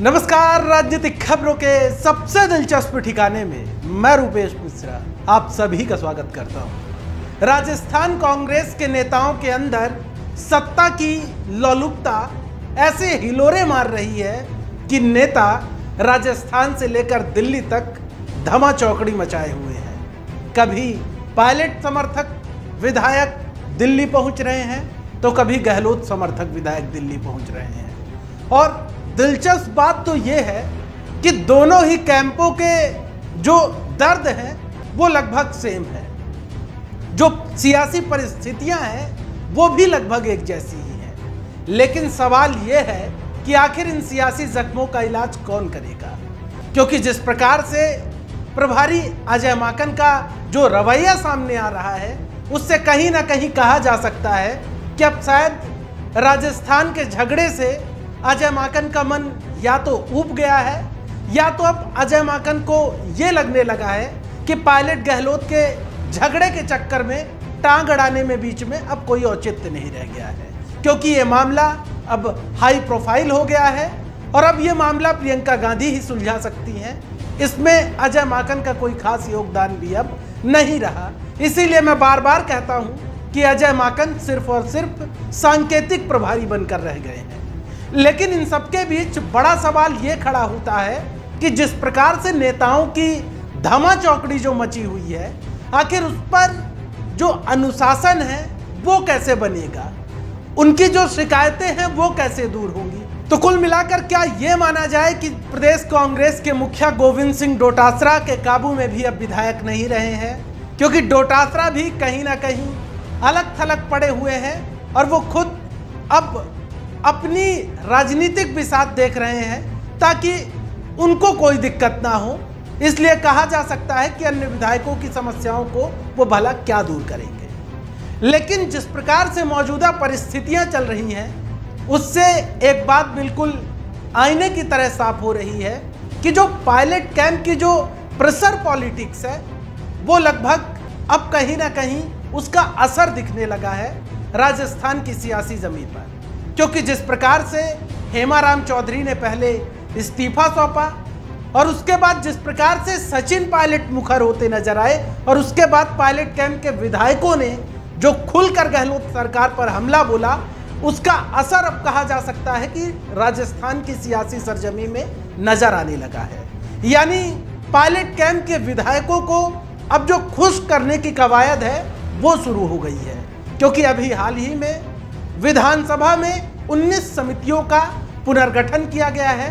नमस्कार, राजनीतिक खबरों के सबसे दिलचस्प ठिकाने में मैं रूपेश मिश्रा आप सभी का स्वागत करता हूं। राजस्थान कांग्रेस के नेताओं के अंदर सत्ता की लोलुपता ऐसे हिलोरे मार रही है कि नेता राजस्थान से लेकर दिल्ली तक धमा चौकड़ी मचाए हुए हैं। कभी पायलट समर्थक विधायक दिल्ली पहुंच रहे हैं तो कभी गहलोत समर्थक विधायक दिल्ली पहुंच रहे हैं। और दिलचस्प बात तो यह है कि दोनों ही कैंपों के जो दर्द हैं वो लगभग सेम है, जो सियासी परिस्थितियां हैं वो भी लगभग एक जैसी ही हैं। लेकिन सवाल यह है कि आखिर इन सियासी जख्मों का इलाज कौन करेगा, क्योंकि जिस प्रकार से प्रभारी अजय माकन का जो रवैया सामने आ रहा है उससे कहीं ना कहीं कहा जा सकता है कि अब शायद राजस्थान के झगड़े से अजय माकन का मन या तो ऊब गया है या तो अब अजय माकन को ये लगने लगा है कि पायलट गहलोत के झगड़े के चक्कर में टांग अड़ाने में बीच में अब कोई औचित्य नहीं रह गया है, क्योंकि ये मामला अब हाई प्रोफाइल हो गया है और अब ये मामला प्रियंका गांधी ही सुलझा सकती हैं। इसमें अजय माकन का कोई खास योगदान भी अब नहीं रहा। इसीलिए मैं बार बार कहता हूं कि अजय माकन सिर्फ और सिर्फ सांकेतिक प्रभारी बनकर रह गए हैं। लेकिन इन सबके बीच बड़ा सवाल ये खड़ा होता है कि जिस प्रकार से नेताओं की धमा चौकड़ी जो मची हुई है, आखिर उस पर जो अनुशासन है वो कैसे बनेगा, उनकी जो शिकायतें हैं वो कैसे दूर होंगी। तो कुल मिलाकर क्या ये माना जाए कि प्रदेश कांग्रेस के मुखिया गोविंद सिंह डोटासरा के काबू में भी अब विधायक नहीं रहे हैं, क्योंकि डोटासरा भी कहीं ना कहीं अलग थलग पड़े हुए हैं और वो खुद अब अपनी राजनीतिक बिसात देख रहे हैं ताकि उनको कोई दिक्कत ना हो। इसलिए कहा जा सकता है कि अन्य विधायकों की समस्याओं को वो भला क्या दूर करेंगे। लेकिन जिस प्रकार से मौजूदा परिस्थितियां चल रही हैं उससे एक बात बिल्कुल आईने की तरह साफ हो रही है कि जो पायलट कैंप की जो प्रेशर पॉलिटिक्स है वो लगभग अब कहीं ना कहीं उसका असर दिखने लगा है राजस्थान की सियासी जमीन पर। क्योंकि जिस प्रकार से हेमाराम चौधरी ने पहले इस्तीफा सौंपा और उसके बाद जिस प्रकार से सचिन पायलट मुखर होते नजर आए और उसके बाद पायलट कैंप के विधायकों ने जो खुलकर गहलोत सरकार पर हमला बोला, उसका असर अब कहा जा सकता है कि राजस्थान की सियासी सरजमी में नजर आने लगा है। यानी पायलट कैंप के विधायकों को अब जो खुश करने की कवायद है वो शुरू हो गई है, क्योंकि अभी हाल ही में विधानसभा में 19 समितियों का पुनर्गठन किया गया है।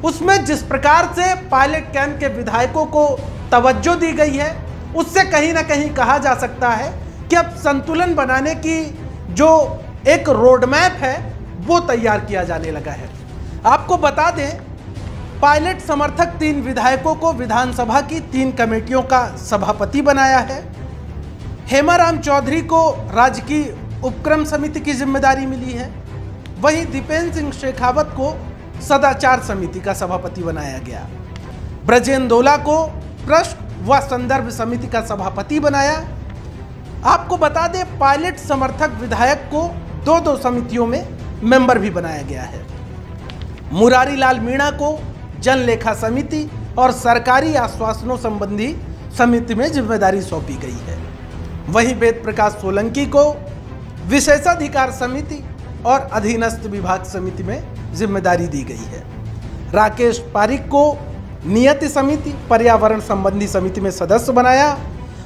उसमें जिस प्रकार से पायलट कैंप के विधायकों को तवज्जो दी गई है उससे कहीं ना कहीं कहा जा सकता है कि अब संतुलन बनाने की जो एक रोड मैप है वो तैयार किया जाने लगा है। आपको बता दें, पायलट समर्थक 3 विधायकों को विधानसभा की 3 कमेटियों का सभापति बनाया है। हेमाराम चौधरी को राजकीय उपक्रम समिति की जिम्मेदारी मिली है। वहीं दीपेंद्र सिंह शेखावत को सदाचार समिति का सभापति बनाया गया। ब्रजेंद्र दोला को प्रश्न व संदर्भ समिति का सभापति बनाया। आपको बता दें, पायलट समर्थक विधायक को 2-2 समितियों में मेंबर भी बनाया गया है। मुरारी लाल मीणा को जनलेखा समिति और सरकारी आश्वासनों संबंधी समिति में जिम्मेदारी सौंपी गई है। वहीं वेद प्रकाश सोलंकी को विशेषाधिकार समिति और अधीनस्थ विभाग समिति में जिम्मेदारी दी गई है। राकेश पारिक को नियति समिति पर्यावरण संबंधी समिति में सदस्य बनाया।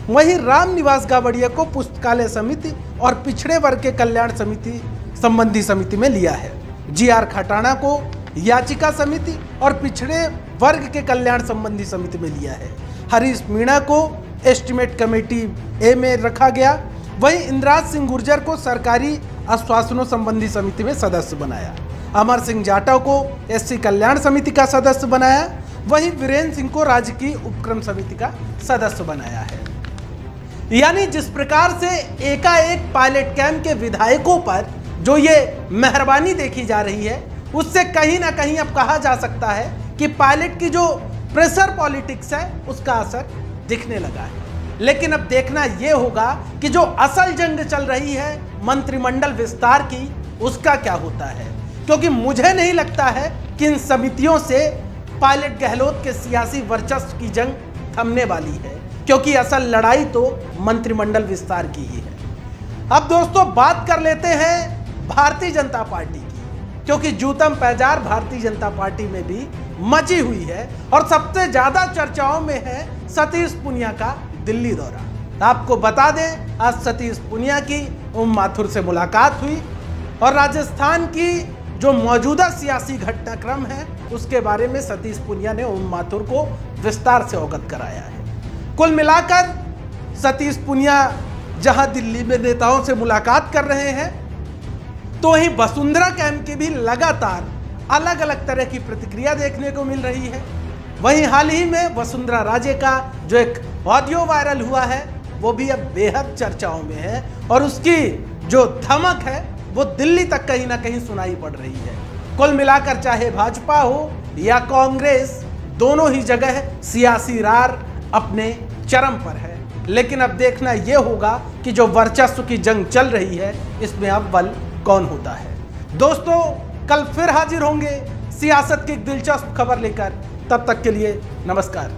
वहीं राम निवास गावड़िया को पुस्तकालय समिति और पिछड़े वर्ग के कल्याण समिति संबंधी समिति में लिया है। GR खटाणा को याचिका समिति और पिछड़े वर्ग के कल्याण संबंधी समिति में लिया है। हरीश मीणा को एस्टीमेट कमेटी ए में रखा गया। वहीं इंद्राज सिंह गुर्जर को सरकारी आश्वासनों संबंधी समिति में सदस्य बनाया। अमर सिंह जाटव को SC कल्याण समिति का सदस्य बनाया। वहीं वीरेंद्र सिंह को राजकीय उपक्रम समिति का सदस्य बनाया है। यानी जिस प्रकार से एकाएक पायलट कैंप के विधायकों पर जो ये मेहरबानी देखी जा रही है उससे कहीं ना कहीं अब कहा जा सकता है कि पायलट की जो प्रेशर पॉलिटिक्स है उसका असर दिखने लगा है। लेकिन अब देखना यह होगा कि जो असल जंग चल रही है मंत्रिमंडल विस्तार की, उसका क्या होता है, क्योंकि मुझे नहीं लगता है कि इन समितियों से पायलट गहलोत के सियासी वर्चस्व की जंग थमने वाली है, क्योंकि असल लड़ाई तो मंत्रिमंडल विस्तार की ही है। अब दोस्तों बात कर लेते हैं भारतीय जनता पार्टी की, क्योंकि जूतम पैजार भारतीय जनता पार्टी में भी मची हुई है और सबसे ज्यादा चर्चाओं में है सतीश पूनिया का दिल्ली दौरा। आपको बता दें, आज सतीश पूनिया की ओम माथुर से मुलाकात हुई और राजस्थान की जो मौजूदा सियासी घटनाक्रम है उसके बारे में सतीश पूनिया ने ओम माथुर को विस्तार से अवगत कराया है। कुल मिलाकर सतीश पूनिया जहां दिल्ली में नेताओं से मुलाकात कर रहे हैं, तो वहीं वसुंधरा कैंप की भी लगातार अलग अलग तरह की प्रतिक्रिया देखने को मिल रही है। वहीं हाल ही में वसुंधरा राजे का जो एक ऑडियो वायरल हुआ है वो भी अब बेहद चर्चाओं में है और उसकी जो धमक है वो दिल्ली तक कहीं ना कहीं सुनाई पड़ रही है। कुल मिलाकर चाहे भाजपा हो या कांग्रेस, दोनों ही जगह सियासी रार अपने चरम पर है। लेकिन अब देखना यह होगा कि जो वर्चस्व की जंग चल रही है इसमें अव्वल कौन होता है। दोस्तों कल फिर हाजिर होंगे सियासत की एक दिलचस्प खबर लेकर, तब तक के लिए नमस्कार।